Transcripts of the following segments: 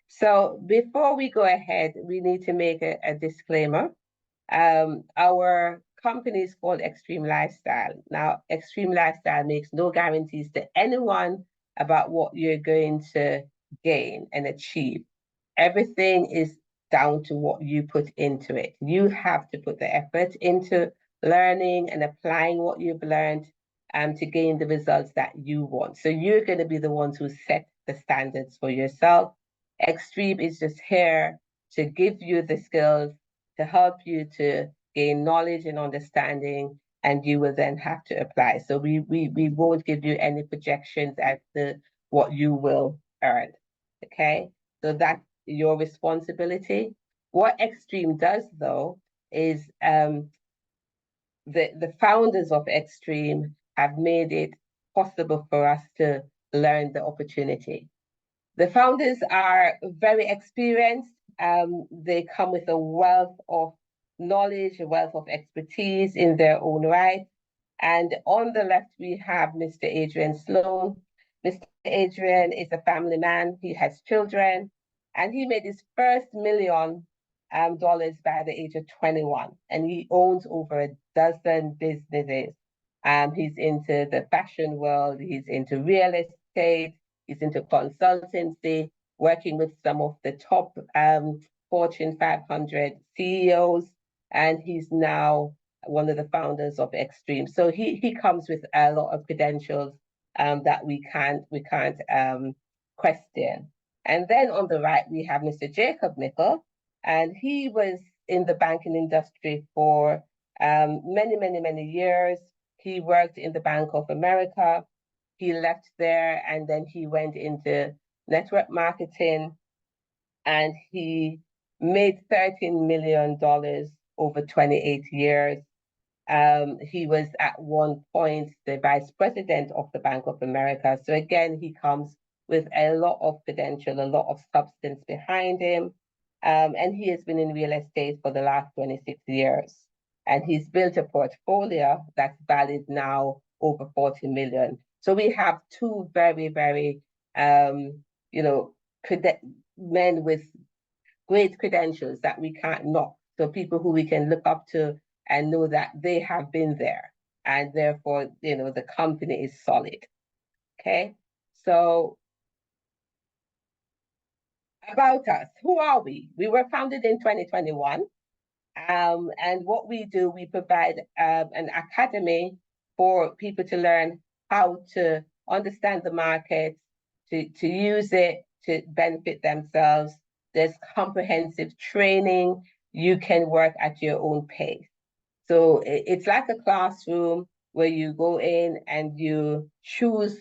So before we go ahead, we need to make a disclaimer. Our company is called Xtream Lifestyle. Now, Xtream Lifestyle makes no guarantees to anyone about what you're going to gain and achieve. Everything is down to what you put into it. You have to put the effort into learning and applying what you've learned to gain the results that you want. So you're going to be the ones who set the standards for yourself. Xtream is just here to give you the skills to help you to gain knowledge and understanding, and you will then have to apply. So we won't give you any projections as to what you will earn. Okay, so that's your responsibility. What Xtream does, though, is the founders of Xtream have made it possible for us to learn the opportunity. The founders are very experienced. They come with a wealth of knowledge, a wealth of expertise in their own right. And on the left, we have Mr. Adrian Sloan. Mr. Adrian is a family man. He has children, and he made his first $1 million by the age of 21. And he owns over a dozen businesses. He's into the fashion world. He's into real estate. He's into consultancy, working with some of the top Fortune 500 CEOs, and he's now one of the founders of Xtream. So he comes with a lot of credentials that we can't question. And then on the right, we have Mr. Jacob Nickel, and he was in the banking industry for many years. He worked in the Bank of America. He left there and then he went into network marketing, and he made $13 million over 28 years. He was at one point the vice president of the Bank of America. So again, he comes with a lot of credential, a lot of substance behind him. And he has been in real estate for the last 26 years. And he's built a portfolio that's valued now over 40 million. So we have two very men with great credentials that we can't knock. So people who we can look up to and know that they have been there, and therefore, the company is solid. Okay, so about us, who are we? We were founded in 2021. And what we do, we provide an academy for people to learn how to understand the market, to use it to benefit themselves. There's comprehensive training. You can work at your own pace. So it's like a classroom where you go in and you choose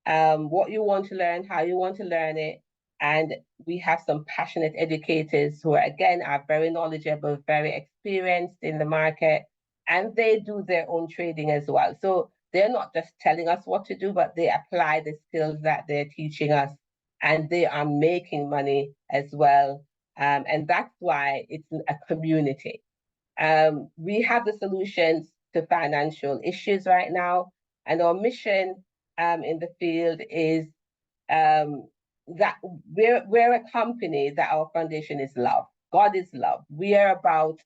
what you want to learn, how you want to learn it. And we have some passionate educators who, again, are very knowledgeable, very experienced in the market, and they do their own trading as well. So they're not just telling us what to do, but they apply the skills that they're teaching us, and they are making money as well. And that's why it's a community. We have the solutions to financial issues right now, and our mission in the field is that we're a company that our foundation is love. God is love. We are about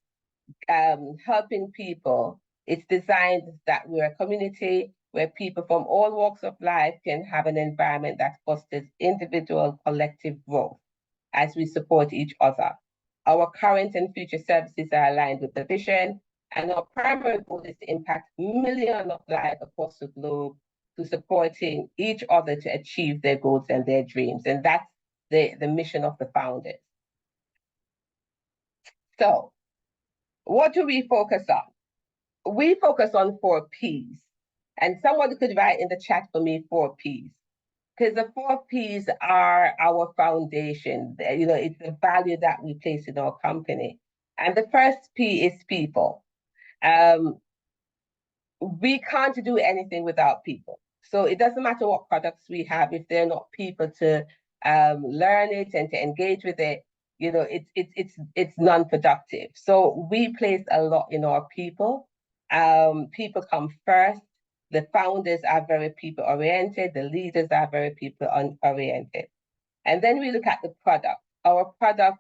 helping people. It's designed that we're a community where people from all walks of life can have an environment that fosters individual collective growth as we support each other. Our current and future services are aligned with the vision, and our primary goal is to impact millions of lives across the globe to supporting each other to achieve their goals and their dreams. And that's the mission of the founders. So what do we focus on? We focus on 4 Ps. And someone could write in the chat for me 4 Ps. Because the 4 Ps are our foundation. It's the value that we place in our company. And the first P is people. We can't do anything without people. So it doesn't matter what products we have, if they're not people to learn it and to engage with it, it's non-productive. So we place a lot in our people. People come first. The founders are very people-oriented. The leaders are very people-oriented. And then we look at the product. Our product,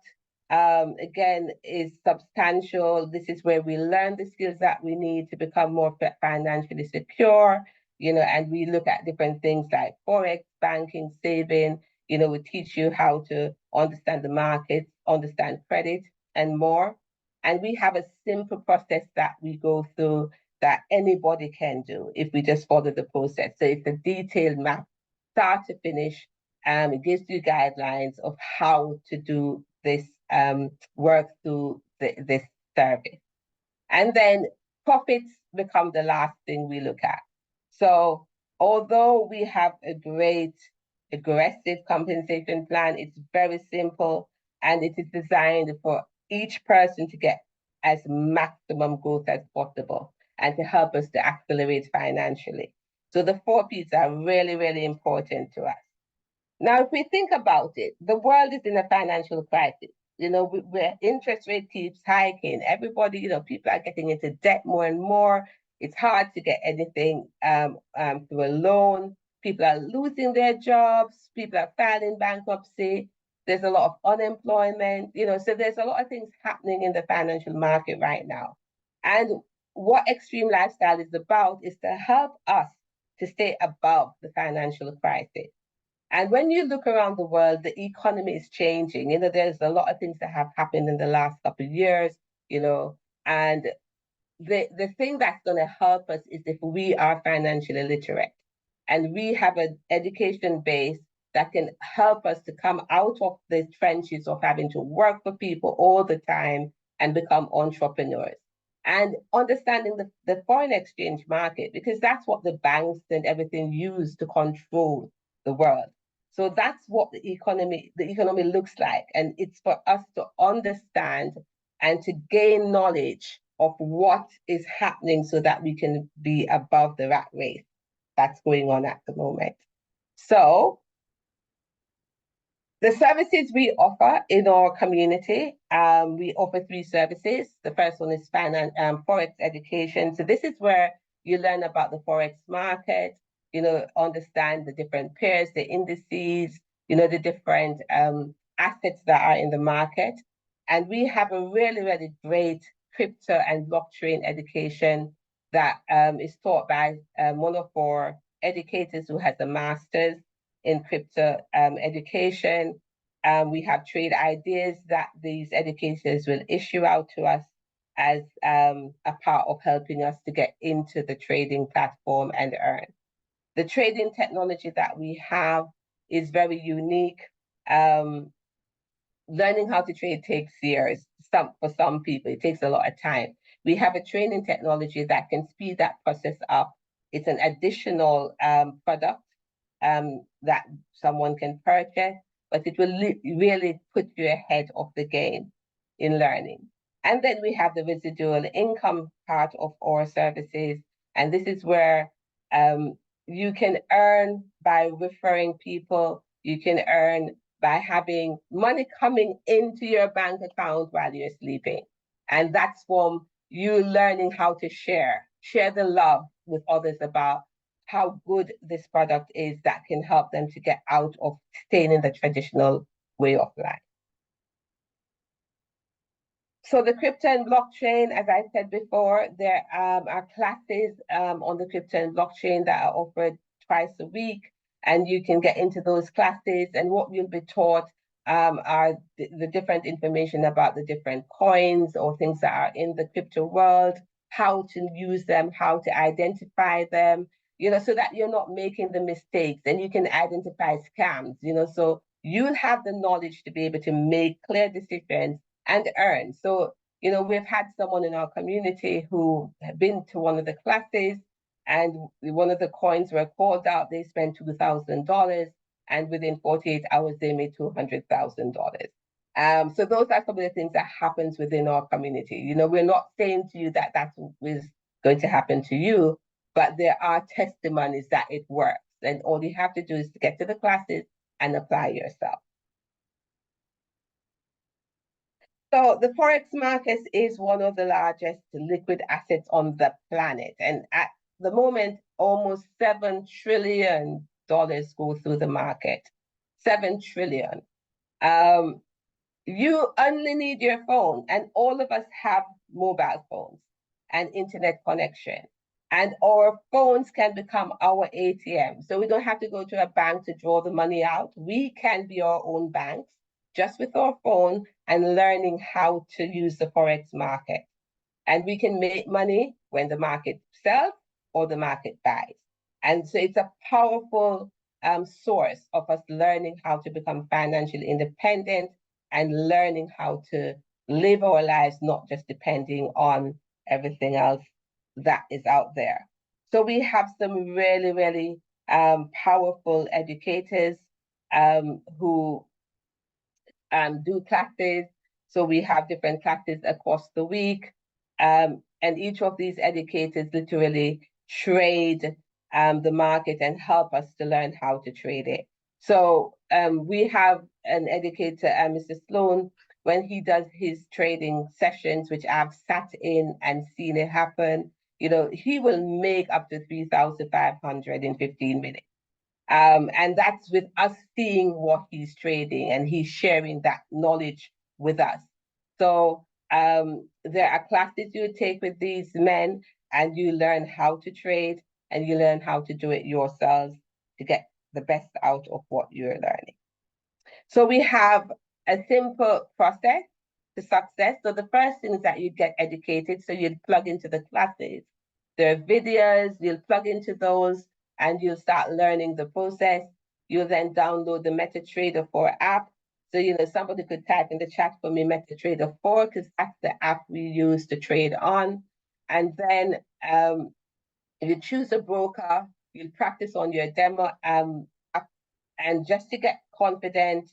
again, is substantial. This is where we learn the skills that we need to become more financially secure, and we look at different things like Forex, banking, saving. We teach you how to understand the markets, understand credit, and more. And we have a simple process that we go through that anybody can do if we just follow the process. So it's a detailed map, start to finish. It gives you guidelines of how to do this work through this service. And then profits become the last thing we look at. So although we have a great aggressive compensation plan, it's very simple and it is designed for each person to get as maximum growth as possible and to help us to accelerate financially. So the 4 Ps are really, really important to us. Now, if we think about it, the world is in a financial crisis. Where interest rate keeps hiking. Everybody, people are getting into debt more and more. It's hard to get anything through a loan. People are losing their jobs. People are filing bankruptcy. There's a lot of unemployment. So there's a lot of things happening in the financial market right now. And what Xtream Lifestyle is about is to help us to stay above the financial crisis. And when you look around the world, the economy is changing. There's a lot of things that have happened in the last couple of years, and the thing that's going to help us is if we are financially literate and we have an education base that can help us to come out of the trenches of having to work for people all the time and become entrepreneurs. And understanding the foreign exchange market, because that's what the banks and everything use to control the world. So that's what the economy looks like. And it's for us to understand and to gain knowledge of what is happening so that we can be above the rat race that's going on at the moment. So the services we offer in our community, we offer 3 services. The first one is Forex education. So this is where you learn about the Forex market, understand the different pairs, the indices, the different assets that are in the market. And we have a really, really great crypto and blockchain education that is taught by one of our educators who has a master's in crypto education. We have trade ideas that these educators will issue out to us as a part of helping us to get into the trading platform and earn. The trading technology that we have is very unique. Learning how to trade takes years. For some people, it takes a lot of time. We have a training technology that can speed that process up. It's an additional product that someone can purchase, but it will really put you ahead of the game in learning. And then we have the residual income part of our services. And this is where you can earn by referring people. You can earn by having money coming into your bank account while you're sleeping. And that's from you learning how to share the love with others about how good this product is that can help them to get out of staying in the traditional way of life. So the crypto and blockchain, as I said before, there are classes on the crypto and blockchain that are offered twice a week, and you can get into those classes. And what you'll be taught are the different information about the different coins or things that are in the crypto world, how to use them, how to identify them, so that you're not making the mistakes and you can identify scams, so you'll have the knowledge to be able to make clear decisions and earn. So, we've had someone in our community who had been to one of the classes and one of the coins were called out. They spent $2,000 and within 48 hours, they made $200,000. So those are some of the things that happens within our community. We're not saying to you that that is going to happen to you, but there are testimonies that it works. And all you have to do is to get to the classes and apply yourself. So the Forex market is one of the largest liquid assets on the planet. And at the moment, almost $7 trillion go through the market. $7 trillion. You only need your phone, and all of us have mobile phones and internet connection. And our phones can become our ATM. So we don't have to go to a bank to draw the money out. We can be our own banks just with our phone and learning how to use the Forex market. And we can make money when the market sells or the market buys. And so it's a powerful source of us learning how to become financially independent and learning how to live our lives, not just depending on everything else that is out there. So we have some really, really powerful educators who do classes. So we have different classes across the week. And each of these educators literally trade the market and help us to learn how to trade it. So we have an educator, Mr. Sloan, when he does his trading sessions, which I've sat in and seen it happen, he will make up to 3,500 in 15 minutes. And that's with us seeing what he's trading and he's sharing that knowledge with us. So there are classes you take with these men and you learn how to trade and you learn how to do it yourselves to get the best out of what you're learning. So we have a simple process to success. So the first thing is that you get educated. So you'd plug into the classes. There are videos, you'll plug into those and you'll start learning the process. You'll then download the MetaTrader 4 app. So, somebody could type in the chat for me MetaTrader 4 because that's the app we use to trade on. And then you choose a broker, you'll practice on your demo app, and just to get confident,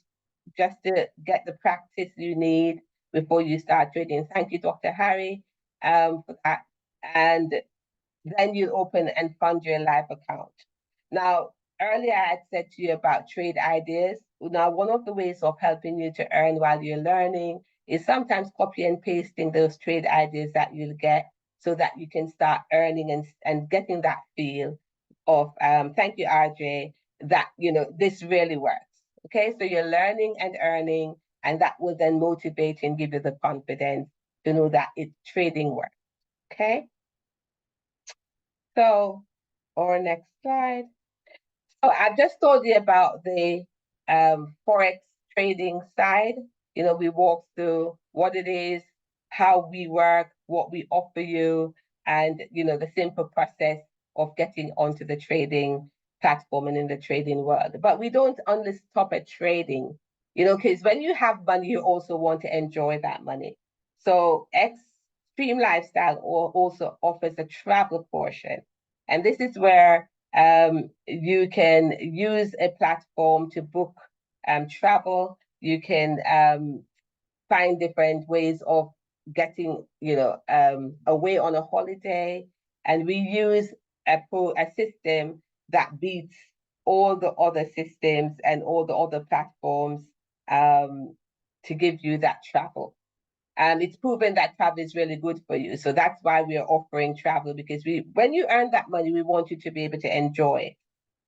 just to get the practice you need before you start trading. Thank you, Dr. Harry, for that. And then you open and fund your live account. Now, earlier I had said to you about trade ideas. Now, one of the ways of helping you to earn while you're learning is sometimes copy and pasting those trade ideas that you'll get so that you can start earning and getting that feel of, thank you, RJ, that, this really works. Okay, so you're learning and earning, and that will then motivate and give you the confidence to know that trading works. Okay. So, our next slide. So I just told you about the Forex trading side. We walked through what it is, how we work, what we offer you, and, the simple process of getting onto the trading platform and in the trading world. But we don't only stop at trading, because when you have money, you also want to enjoy that money. So Xtream Lifestyle also offers a travel portion. And this is where you can use a platform to book travel. You can find different ways of getting, away on a holiday. And we use a system that beats all the other systems and all the other platforms to give you that travel. And it's proven that travel is really good for you. So that's why we are offering travel, because when you earn that money, we want you to be able to enjoy it.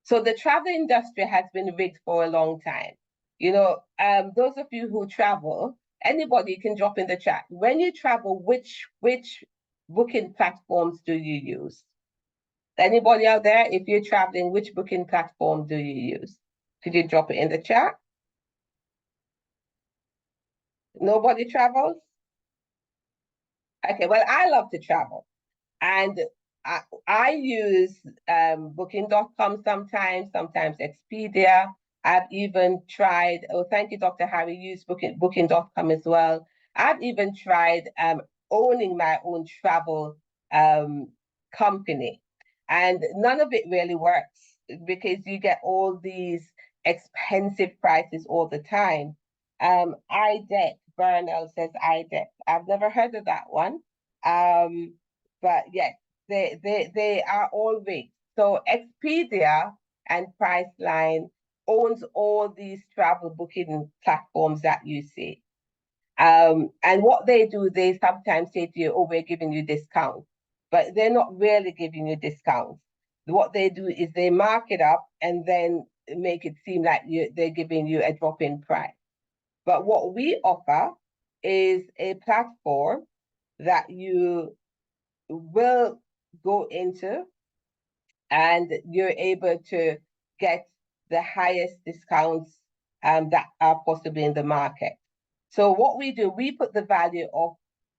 So the travel industry has been rigged for a long time. Those of you who travel, anybody can drop in the chat. When you travel, which booking platforms do you use? Anybody out there, if you're traveling, which booking platform do you use? Could you drop it in the chat? Nobody travels? Okay, well, I love to travel. And I use booking.com sometimes Expedia. I've even tried, oh, thank you, Dr. Harry, use booking.com as well. I've even tried owning my own travel company. And none of it really works because you get all these expensive prices all the time. IDEC, Bernal says IDEC. I've never heard of that one. But yes, they are all rigged. So Expedia and Priceline owns all these travel booking platforms that you see. And what they do, they sometimes say to you, oh, we're giving you discounts, but they're not really giving you discounts. What they do is they mark it up and then make it seem like they're giving you a drop in price. But what we offer is a platform that you will go into and you're able to get the highest discounts that are possible in the market. So what we do, we put the value of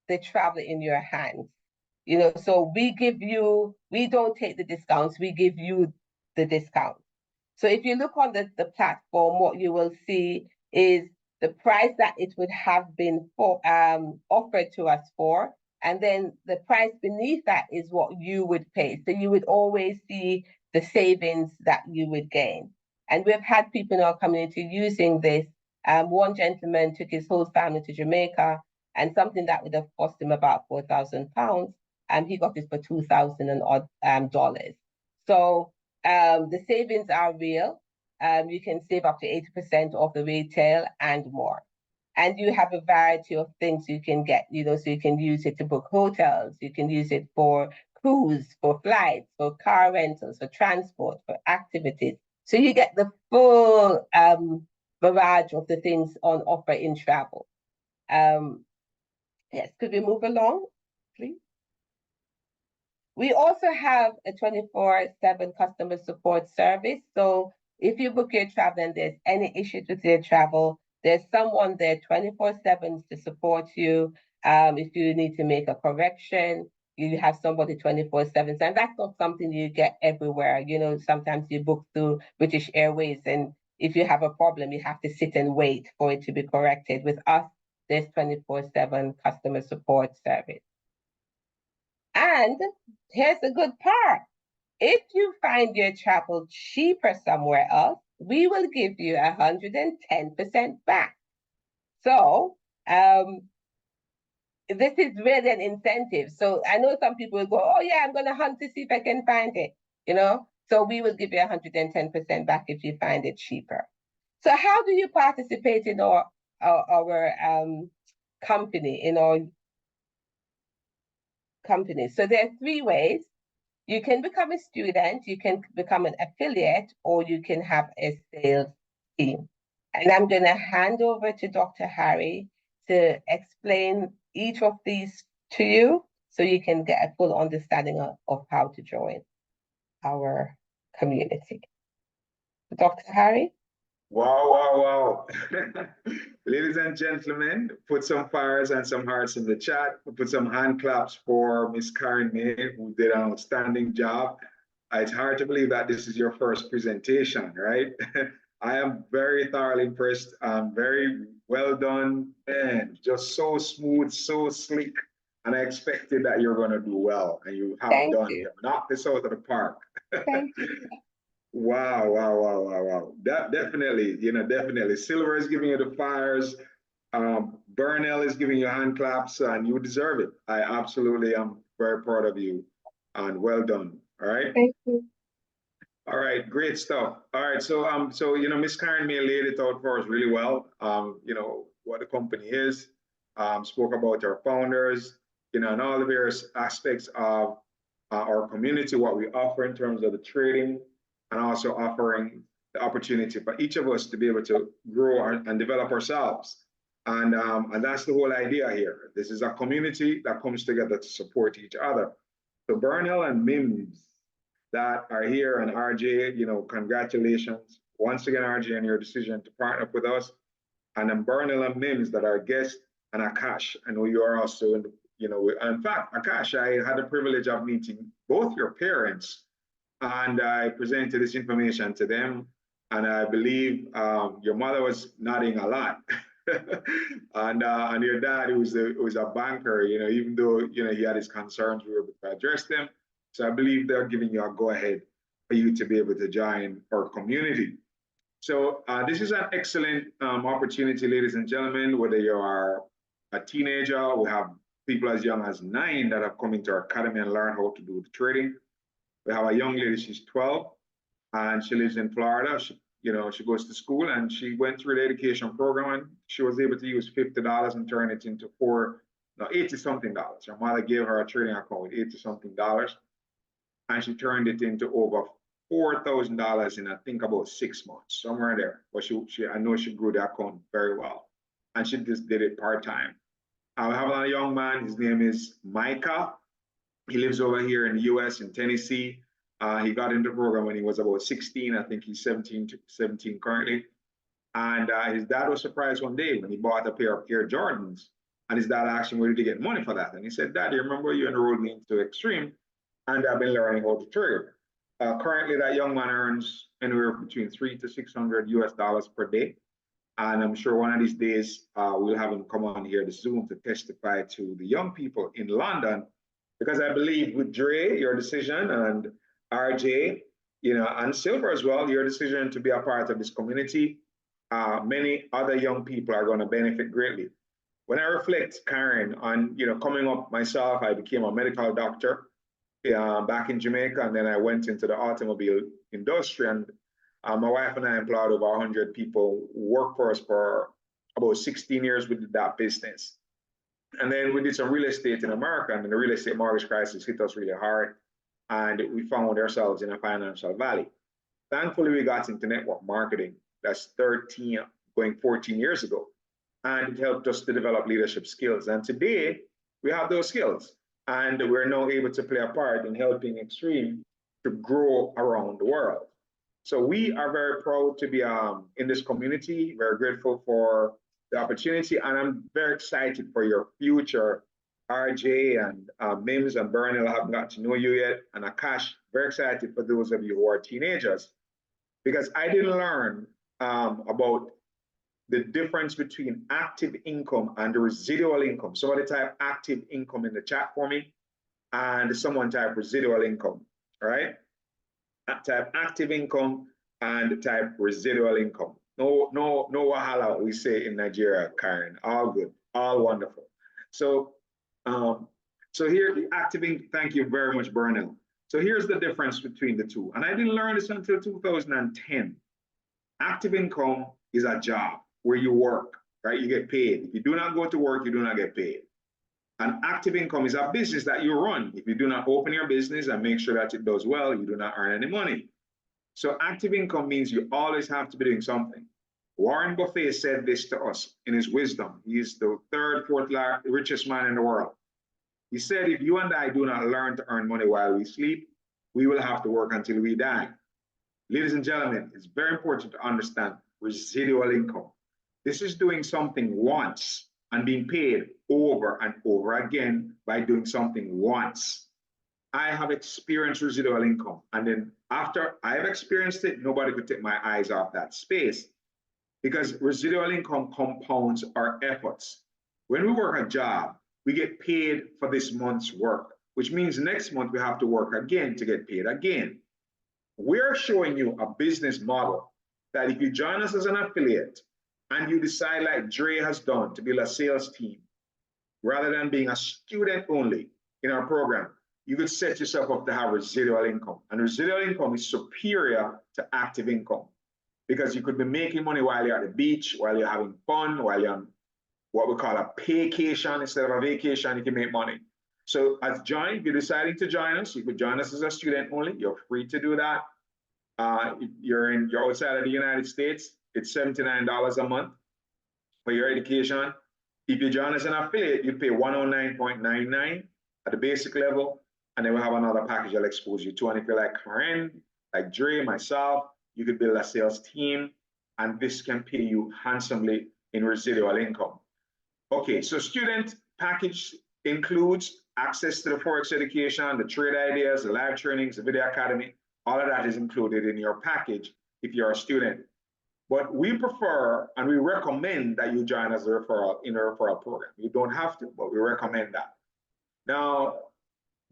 the travel in your hands. So we don't take the discounts, we give you the discount. So if you look on the platform, what you will see is the price that it would have been offered to us for, and then the price beneath that is what you would pay. So you would always see the savings that you would gain. And we've had people in our community using this. One gentleman took his whole family to Jamaica, and something that would have cost him about £4,000, and he got it for $2,000 and odd dollars. So the savings are real. You can save up to 80% of the retail and more. And you have a variety of things you can get, so you can use it to book hotels, you can use it for cruise, for flights, for car rentals, for transport, for activities. So you get the full barrage of the things on offer in travel. Yes, could we move along, please? We also have a 24/7 customer support service. So if you book your travel and there's any issues with your travel, there's someone there 24/7 to support you. If you need to make a correction, you have somebody 24/7. And that's not something you get everywhere. Sometimes you book through British Airways, and if you have a problem, you have to sit and wait for it to be corrected. With us, there's 24/7 customer support service. And here's the good part. If you find your travel cheaper somewhere else, we will give you 110% back. So this is really an incentive. So I know some people will go, oh yeah, I'm going to hunt to see if I can find it, So we will give you 110% back if you find it cheaper. So how do you participate in our company, in our company? So there are 3 ways. You can become a student, you can become an affiliate, or you can have a sales team. And I'm going to hand over to Dr. Harry to explain each of these to you so you can get a full understanding of how to join our community. Dr. Harry? Wow, wow, wow. Ladies and gentlemen, put some fires and some hearts in the chat. Put some hand claps for Miss Karen May, who did an outstanding job. It's hard to believe that this is your first presentation, right? I am very thoroughly impressed. Very well done, man. Just so smooth, so sleek. And I expected that you're going to do well, and you have Thank done. you. You have knocked this out of the park. Thank you. Wow, wow, wow, wow, wow. That definitely, definitely. Silver is giving you the fires. Burnell is giving you hand claps, and you deserve it. I absolutely am very proud of you, and well done. All right. Thank you. All right, great stuff. All right, so Miss Karen May laid it out for us really well. What the company is, spoke about our founders, and all the various aspects of our community, what we offer in terms of the trading, and also offering the opportunity for each of us to be able to grow and develop ourselves. And that's the whole idea here. This is a community that comes together to support each other. So Burnell and Mims that are here, and RJ, congratulations once again, RJ, on your decision to partner up with us. And then Burnell and Mims that are guests, and Akash, I know you are also in fact, Akash, I had the privilege of meeting both your parents, and I presented this information to them. And I believe your mother was nodding a lot. And your dad, who was a banker, even though he had his concerns, we were able to address them. So I believe they're giving you a go ahead for you to be able to join our community. So this is an excellent opportunity, ladies and gentlemen, whether you are a teenager, we have people as young as 9 that have come into our academy and learned how to do the trading. We have a young lady, she's 12, and she lives in Florida. She goes to school, and she went through the education program, and she was able to use $50 and turn it into 80-something dollars. Her mother gave her a trading account with 80-something dollars, and she turned it into over $4,000 in, I think, about 6 months, somewhere there. But I know she grew the account very well. and she just did it part-time. I have a young man, his name is Micah. He lives over here in the US, in Tennessee. He got into the program when he was about 16. I think he's 17 currently. And his dad was surprised one day when he bought a pair of Air Jordans. And his dad asked him where did he get money for that. And he said, Dad, you remember you enrolled me into Xtream, and I've been learning how to trade. Currently, that young man earns anywhere between $300 to $600 per day. And I'm sure one of these days we'll have him come on here to Zoom to testify to the young people in London, because I believe with Dre, your decision, and RJ, and Silver as well, your decision to be a part of this community, many other young people are going to benefit greatly. When I reflect, Karen, on coming up myself, I became a medical doctor back in Jamaica, and then I went into the automobile industry, and my wife and I employed over 100 people who worked for us for about 16 years with that business. And then we did some real estate in America, and the real estate mortgage crisis hit us really hard, and we found ourselves in a financial valley. Thankfully, we got into network marketing. That's 13, going 14 years ago. And it helped us to develop leadership skills. And today, we have those skills. And we're now able to play a part in helping Xtream to grow around the world. So we are very proud to be in this community, very grateful for the opportunity, and I'm very excited for your future. RJ and Mims and Bernal, I haven't got to know you yet, and Akash, very excited for those of you who are teenagers, because I didn't learn about the difference between active income and the residual income. Somebody type active income in the chat for me, and someone type residual income, all right? Type active income and type residual income. No wahala, we say in Nigeria, Karen. All good, all wonderful. So, here the active income. Thank you very much, Bernal. So here's the difference between the two, and I didn't learn this until 2010. Active income is a job where you work, right? You get paid. If you do not go to work, you do not get paid. And active income is a business that you run. If you do not open your business and make sure that it does well, you do not earn any money. So active income means you always have to be doing something. Warren Buffett said this to us in his wisdom. He's the third, fourth richest man in the world. He said, if you and I do not learn to earn money while we sleep, we will have to work until we die. Ladies and gentlemen, it's very important to understand residual income. This is doing something once and being paid over and over again by doing something once. I have experienced residual income, and then after I've experienced it, nobody could take my eyes off that space, because residual income compounds our efforts. When we work a job, we get paid for this month's work, which means next month we have to work again to get paid again. We're showing you a business model that if you join us as an affiliate and you decide, like Dre has done, to build a sales team, rather than being a student only in our program, you could set yourself up to have residual income. And residual income is superior to active income, because you could be making money while you're at the beach, while you're having fun, while you're on what we call a paycation instead of a vacation, you can make money. So if you're deciding to join us, you could join us as a student only. You're free to do that. If you're outside of the United States, it's $79 a month for your education. If you join as an affiliate, you pay $109.99 at the basic level, and then we have another package I'll expose you to. And if you're like Karen, like Dre, myself, you could build a sales team, and this can pay you handsomely in residual income. Okay, so student package includes access to the Forex education, the trade ideas, the live trainings, the video academy. All of that is included in your package if you're a student. But we prefer and we recommend that you join as a referral in a referral program. You don't have to, but we recommend that. Now,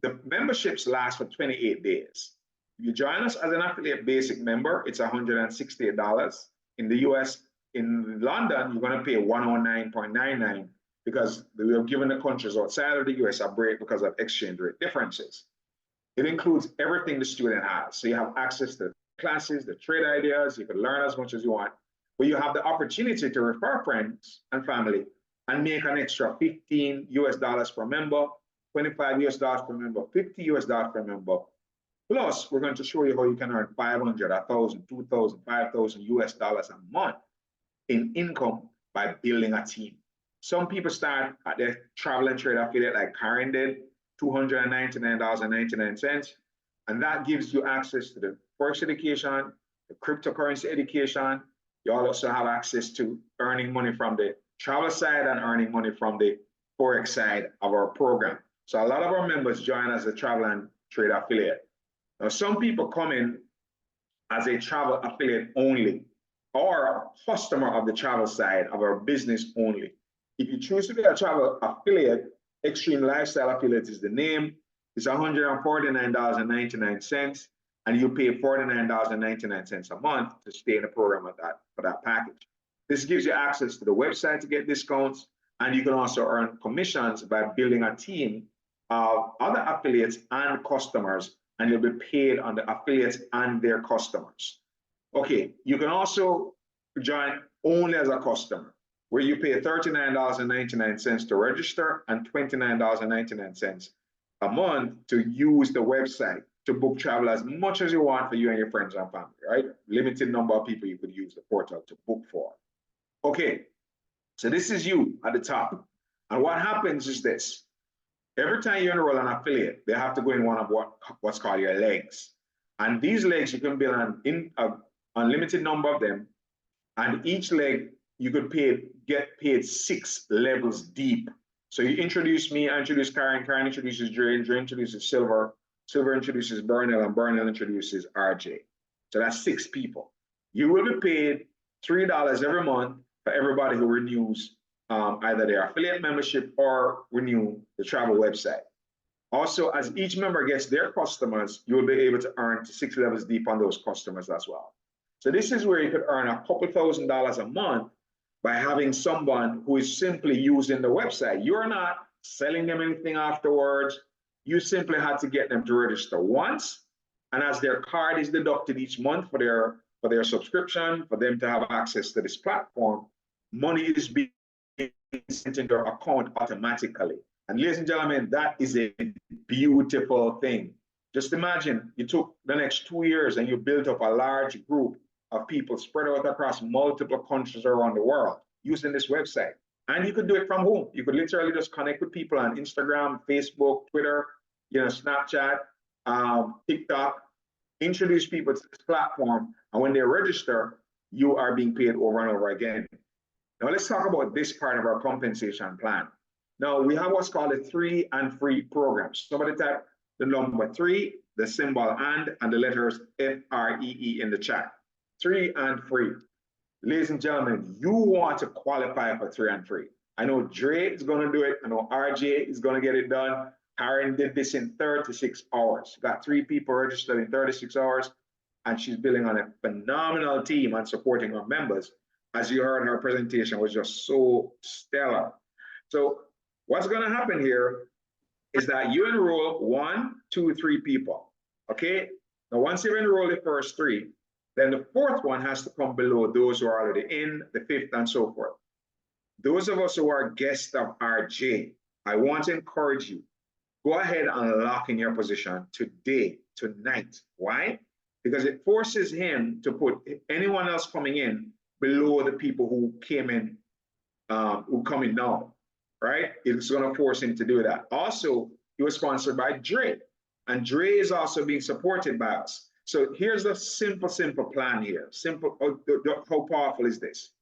the memberships last for 28 days. If you join us as an affiliate basic member, it's $168. In the US, in London, you're going to pay $109.99 because we have given the countries outside of the US a break because of exchange rate differences. It includes everything the student has. So you have access to classes, the trade ideas, you can learn as much as you want, but you have the opportunity to refer friends and family and make an extra $15 per member, $25 per member, $50 per member. Plus, we're going to show you how you can earn $500, $1,000, $2,000, $5,000 a month in income by building a team. Some people start at the travel and trade affiliate like Karen did, $299.99. And that gives you access to the Forex education, the cryptocurrency education. You also have access to earning money from the travel side and earning money from the Forex side of our program. So a lot of our members join as a travel and trade affiliate. Now, some people come in as a travel affiliate only or a customer of the travel side of our business only. If you choose to be a travel affiliate, Xtream Lifestyle Affiliate is the name. It's $149.99, and you pay $49.99 a month to stay in the program for that package. This gives you access to the website to get discounts, and you can also earn commissions by building a team of other affiliates and customers, and you'll be paid on the affiliates and their customers. Okay, you can also join only as a customer, where you pay $39.99 to register and $29.99 a month to use the website to book travel as much as you want for you and your friends and family, right? Limited number of people you could use the portal to book for. Okay, so this is you at the top. And what happens is this. Every time you enroll an affiliate, they have to go in one of what's called your legs. And these legs, you can build an unlimited number of them. And each leg, you could get paid 6 levels deep. So you introduce me, I introduce Karen, Karen introduces Dre, Dre introduces Silver, Silver introduces Burnell, and Burnell introduces RJ. So that's 6 people. You will be paid $3 every month for everybody who renews either their affiliate membership or renew the travel website. Also, as each member gets their customers, you will be able to earn 6 levels deep on those customers as well. So this is where you could earn a couple $1,000s a month by having someone who is simply using the website. You're not selling them anything afterwards. You simply had to get them to register once. And as their card is deducted each month for their subscription, for them to have access to this platform, money is being sent into their account automatically. And ladies and gentlemen, that is a beautiful thing. Just imagine you took the next 2 years and you built up a large group of people spread out across multiple countries around the world using this website. And you could do it from home. You could literally just connect with people on Instagram, Facebook, Twitter, Snapchat, TikTok, introduce people to this platform. And when they register, you are being paid over and over again. Now let's talk about this part of our compensation plan. Now we have what's called a 3 and free program. Somebody type the number 3, the symbol and the letters FREE in the chat. 3 and free. Ladies and gentlemen, you want to qualify for 3 and free. I know Dre is going to do it. I know RJ is going to get it done. Karen did this in 36 hours. Got 3 people registered in 36 hours, and she's building on a phenomenal team and supporting her members. As you heard, her presentation was just so stellar. So what's going to happen here is that you enroll 1, 2, 3 people. Okay? Now, once you enroll the first 3, then the 4th one has to come below those who are already in, the 5th, and so forth. Those of us who are guests of RJ, I want to encourage you, go ahead and lock in your position today, tonight. Why? Because it forces him to put anyone else coming in below the people who came in, who come in now, right? It's going to force him to do that. Also, he was sponsored by Dre, and Dre is also being supported by us. So here's the simple plan here. Simple, how powerful is this?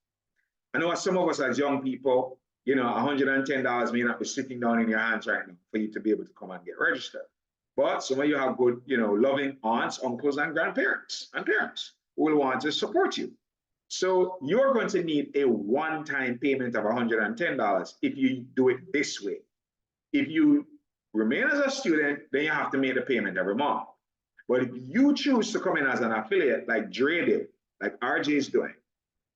I know some of us as young people, $110 may not be sitting down in your hands right now for you to be able to come and get registered. But some of you have good, loving aunts, uncles, and grandparents and parents who will want to support you. So you're going to need a one-time payment of $110 if you do it this way. If you remain as a student, then you have to make the payment every month. But if you choose to come in as an affiliate, like Dre did, like RJ is doing,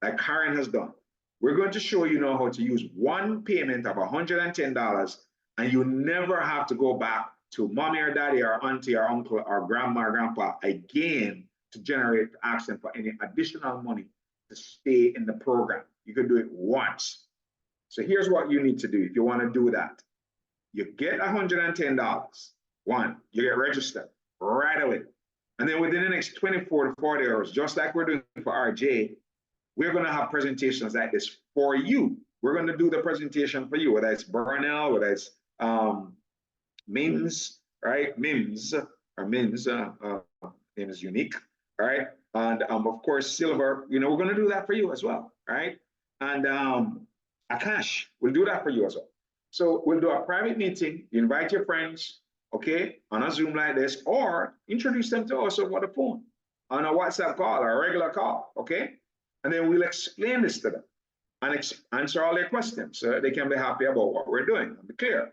like Karen has done, we're going to show you now how to use one payment of $110, and you never have to go back to mommy or daddy or auntie or uncle or grandma or grandpa again to ask them for any additional money to stay in the program. You can do it once. So here's what you need to do if you want to do that. You get $110. 1, you get registered right away. And then within the next 24 to 40 hours, just like we're doing for RJ, we're going to have presentations like this for you. We're going to do the presentation for you, whether it's Burnell, whether it's Mims, right? Mims, or Mims, name is unique, all right? And of course, Silver, we're going to do that for you as well, right? And Akash, we'll do that for you as well. So we'll do a private meeting, you invite your friends, okay, on a Zoom like this, or introduce them to us over the phone, on a WhatsApp call or a regular call, okay? And then we'll explain this to them and answer all their questions so they can be happy about what we're doing and be clear.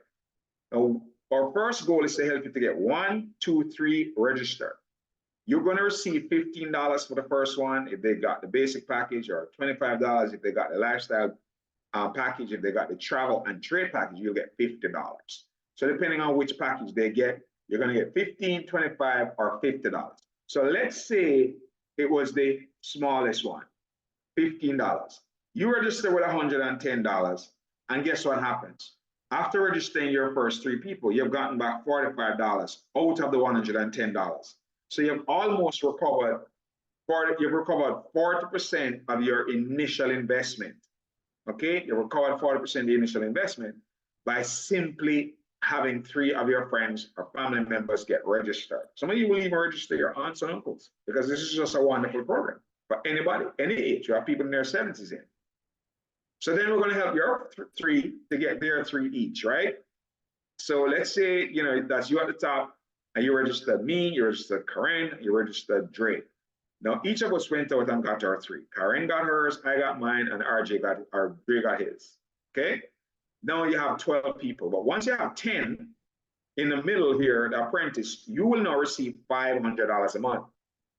Now, our first goal is to help you to get 1, 2, 3 registered. You're going to receive $15 for the first one if they got the basic package, or $25 if they got the lifestyle package. If they got the travel and trade package, you'll get $50. So depending on which package they get, you're going to get $15, $25, or $50. So let's say it was the smallest one, $15. You register with $110, and guess what happens? After registering your first 3 people, you've gotten back $45 out of the $110. So you've almost recovered 40% of your initial investment. Okay, you recovered 40% of the initial investment by simply having 3 of your friends or family members get registered. Some of you will even register your aunts and uncles, because this is just a wonderful program for anybody, any age. You have people in their 70s in. So then we're going to help your 3 to get their 3 each, right? So let's say, that's you at the top, and you registered me, you registered Karen, you registered Dre. Now, each of us went out and got our 3. Karen got hers, I got mine, and Dre got his, okay? Now you have 12 people, but once you have 10, in the middle here, the apprentice, you will now receive $500 a month.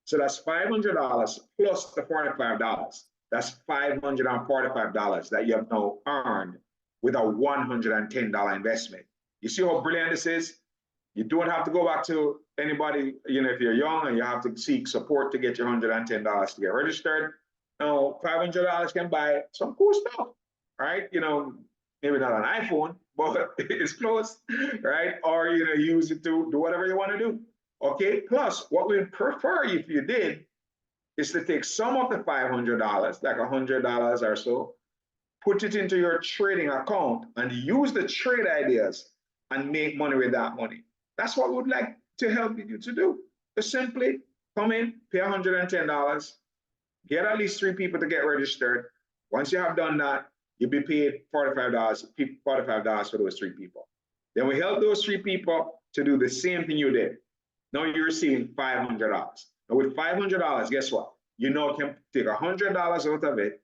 So that's $500 plus the $45. That's $545 that you have now earned with a $110 investment. You see how brilliant this is? You don't have to go back to anybody, if you're young and you have to seek support to get your $110 to get registered. Now, $500 can buy some cool stuff, right? Maybe not an iPhone, but it's close, right? Or, use it to do whatever you want to do. Okay, plus what we prefer if you did is to take some of the $500, like $100 or so, put it into your trading account and use the trade ideas and make money with that money. That's what we would like to help you to do. Just simply come in, pay $110, get at least 3 people to get registered. Once you have done that, you'll be paid $45 for those 3 people. Then we help those 3 people to do the same thing you did. Now you're receiving $500. Now with $500, guess what? You now can take $100 out of it,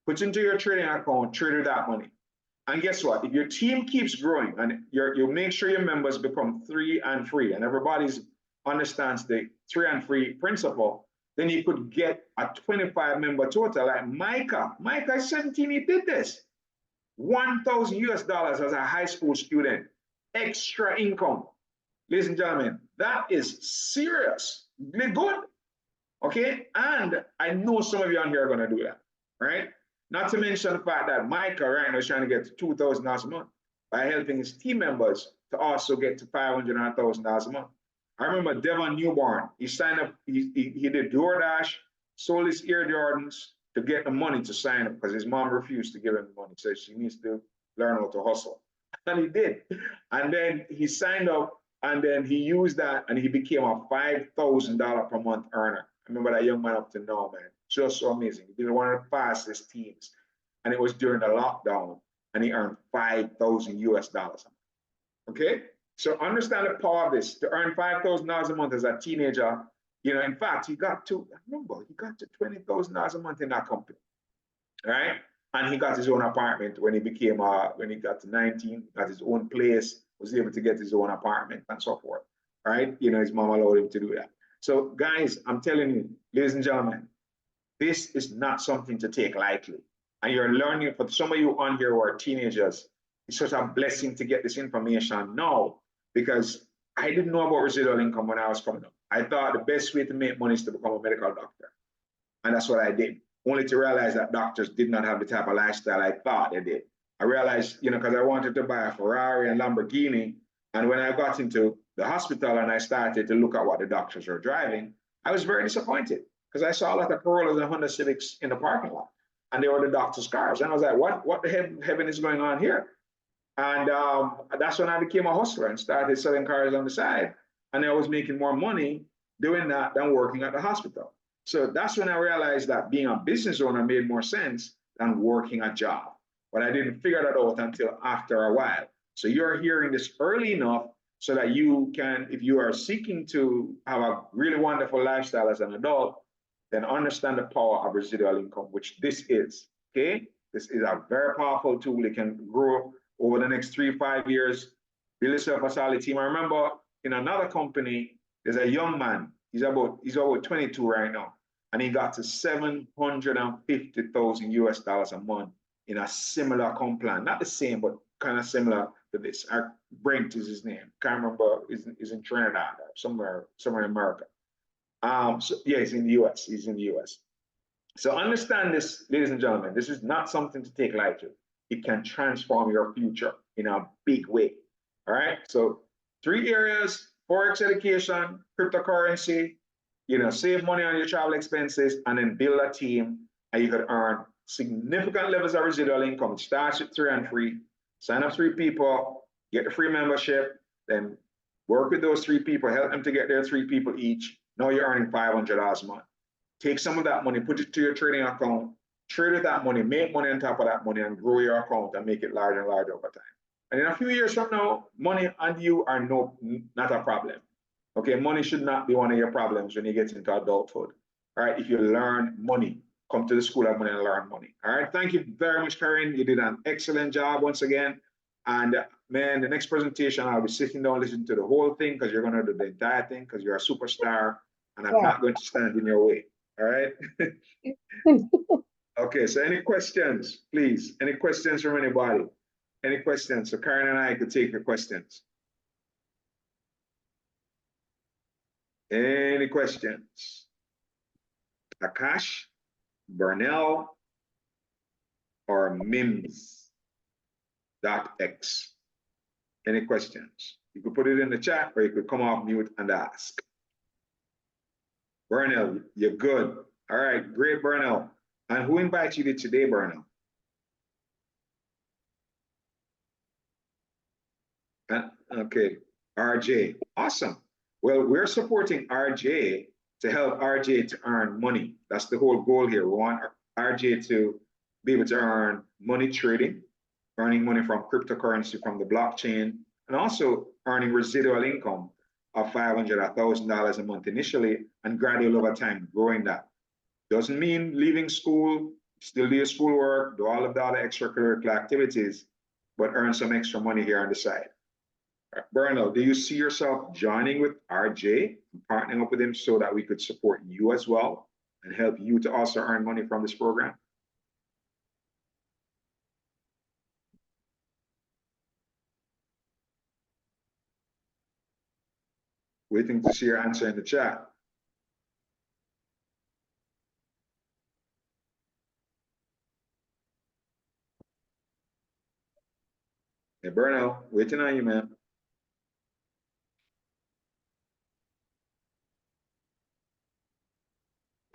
put it into your trading account, trade with that money. And guess what? If your team keeps growing and you make sure your members become 3 and free, and everybody understands the 3 and free principle, then you could get a 25 member total like Micah. Micah is 17, he did this. $1,000 as a high school student, extra income. Ladies and gentlemen, that is seriously good. Okay, and I know some of you on here are going to do that, right? Not to mention the fact that Micah right now is trying to get to $2,000 a month by helping his team members to also get to $500 and $1,000 a month. I remember Devon Newborn, he signed up, he did DoorDash, sold his Air Jordans to get the money to sign up because his mom refused to give him the money. So she needs to learn how to hustle. And he did. And then he signed up, and then he used that and he became a $5,000 per month earner. I remember that young man up to now, man. Just so amazing. He did one of the fastest teams. And it was during the lockdown, and he earned $5,000 a month. Okay? So understand the power of this. To earn $5,000 a month as a teenager, in fact, he got to $20,000 a month in that company. Right? And he got his own apartment when he got to 19, got his own place, was able to get his own apartment and so forth. Right? His mom allowed him to do that. So guys, I'm telling you, ladies and gentlemen, this is not something to take lightly. And you're learning, for some of you on here who are teenagers, it's such a blessing to get this information now, because I didn't know about residual income when I was coming up. I thought the best way to make money is to become a medical doctor. And that's what I did, only to realize that doctors did not have the type of lifestyle I thought they did. I realized, because I wanted to buy a Ferrari and Lamborghini. And when I got into the hospital and I started to look at what the doctors were driving, I was very disappointed because I saw a lot of Corollas and Honda Civics in the parking lot. and they were the doctor's cars. And I was like, what the heaven is going on here? And that's when I became a hustler and started selling cars on the side. And I was making more money doing that than working at the hospital. So that's when I realized that being a business owner made more sense than working a job. But I didn't figure that out until after a while. So you're hearing this early enough so that you can, if you are seeking to have a really wonderful lifestyle as an adult, then understand the power of residual income, which this is. Okay? This is a very powerful tool. It can grow over the next 3-5 years. Build yourself a solid team. I remember in another company, there's a young man. He's about 22 right now, and he got to 750,000 US dollars a month in a similar comp plan. Not the same, but kind of similar to this. Brent is his name. Can't remember. He's in Trinidad, somewhere in America. So yeah, he's in the US. He's in the US. So understand this, ladies and gentlemen. This is not something to take lightly. It can transform your future in a big way. All right. So 3 areas: Forex education, cryptocurrency, save money on your travel expenses, and then build a team, and you could earn significant levels of residual income. It starts with 3 and free. Sign up 3 people, get the free membership, then work with those 3 people, help them to get their 3 people each. Now you're earning $500 a month. Take some of that money, put it to your trading account, trade with that money, make money on top of that money, and grow your account and make it larger and larger over time. And in a few years from now, money and you are not a problem. Okay, money should not be one of your problems when you get into adulthood. All right, if you learn money, come to the School of Money and learn money. All right, thank you very much, Karen. You did an excellent job once again. And man, the next presentation, I'll be sitting down, listening to the whole thing because you're going to do the entire thing because you're a superstar and I'm not going to stand in your way. All right. Okay, so any questions, please? Any questions from anybody? Any questions? So Karen and I could take your questions. Any questions? Akash, Burnell, or Mims.x? Any questions? You could put it in the chat or you could come off mute and ask. Burnell, you're good. All right, great, Burnell. And who invited you today, Burnell? Okay, RJ, awesome. Well, we're supporting RJ to help RJ to earn money. That's the whole goal here. We want RJ to be able to earn money trading, earning money from cryptocurrency, from the blockchain, and also earning residual income of $500 or $1,000 a month initially, and gradually over time growing that. Doesn't mean leaving school, still do your schoolwork, do all of the other extracurricular activities, but earn some extra money here on the side. Bernal, do you see yourself joining with RJ and partnering up with him so that we could support you as well and help you to also earn money from this program? Waiting to see your answer in the chat. Hey, Bernal, waiting on you, man.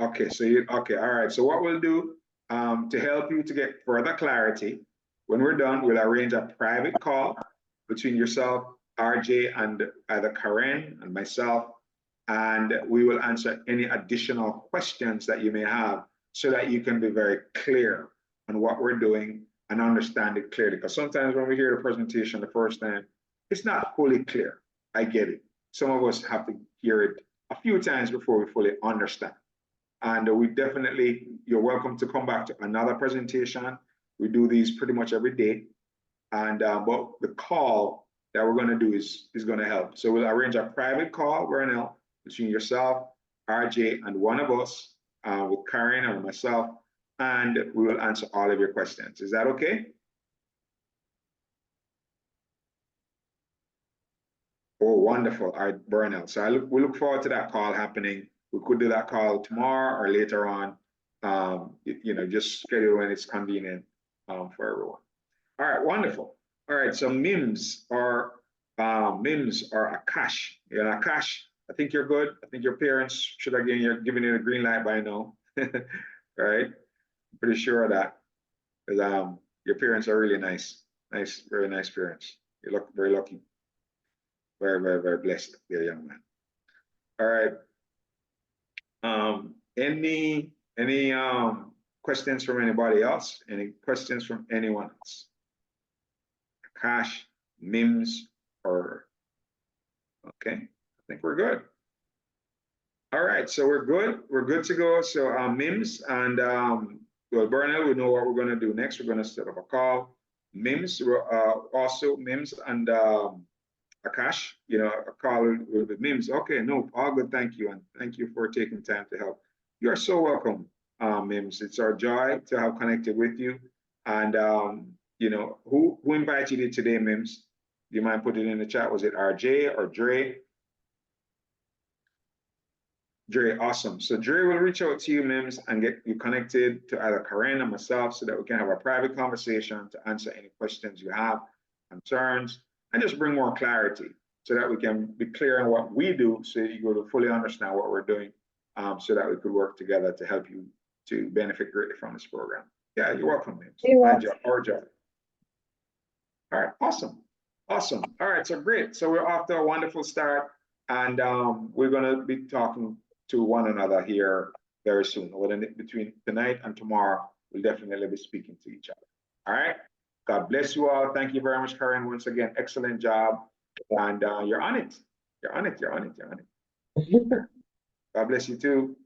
Okay, so okay, all right. So what we'll do to help you to get further clarity, when we're done, we'll arrange a private call between yourself, RJ, and either Karen and myself, and we will answer any additional questions that you may have so that you can be very clear on what we're doing and understand it clearly. Because sometimes when we hear the presentation the first time, it's not fully clear. I get it. Some of us have to hear it a few times before we fully understand. And we definitely, you're welcome to come back to another presentation. We do these pretty much every day. And but the call that we're going to do is going to help. So we'll arrange a private call, Vernell, between yourself, RJ, and one of us, with Karen or myself, and we will answer all of your questions. Is that okay? Oh, wonderful. All right, Bernell. So we look forward to that call happening. We could do that call tomorrow or later on. Just schedule when it's convenient for everyone. All right, wonderful. All right, so Mims or Akash. Yeah, Akash, I think you're good. I think your parents should have given you a green light by now. All right. I'm pretty sure of that. Because your parents are really nice. Nice, very nice parents. You look very lucky. Very, very, very blessed, dear young man. All right. Any questions from anybody else? Any questions from anyone else? Cash, Mims, or okay? I think we're good. All right, so we're good. We're good to go. So Mims and well, Bernal, we know what we're gonna do next. We're gonna set up a call. Mims, also Mims and Akash, you know, a call with Mims. Okay, no, all good. Thank you, and thank you for taking time to help. You are so welcome, Mims. It's our joy to have connected with you. And you know, who invited you today, Mims? Do you mind putting it in the chat? Was it RJ or Dre? Dre, awesome. So Dre will reach out to you, Mims, and get you connected to either Karen or myself so that we can have a private conversation to answer any questions you have, concerns, and just bring more clarity so that we can be clear on what we do so you will fully understand what we're doing, so that we could work together to help you to benefit greatly from this program. Yeah, you're welcome, Mims. Our job. All right, awesome. Awesome. All right, so great. So we're off to a wonderful start, and we're going to be talking to one another here very soon. Between tonight and tomorrow, we'll definitely be speaking to each other. All right. God bless you all. Thank you very much, Karen. Once again, excellent job. And you're on it. You're on it. You're on it. You're on it. God bless you too.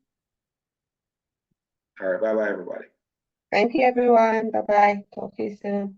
All right. Bye-bye, everybody. Thank you, everyone. Bye-bye. Talk to you soon.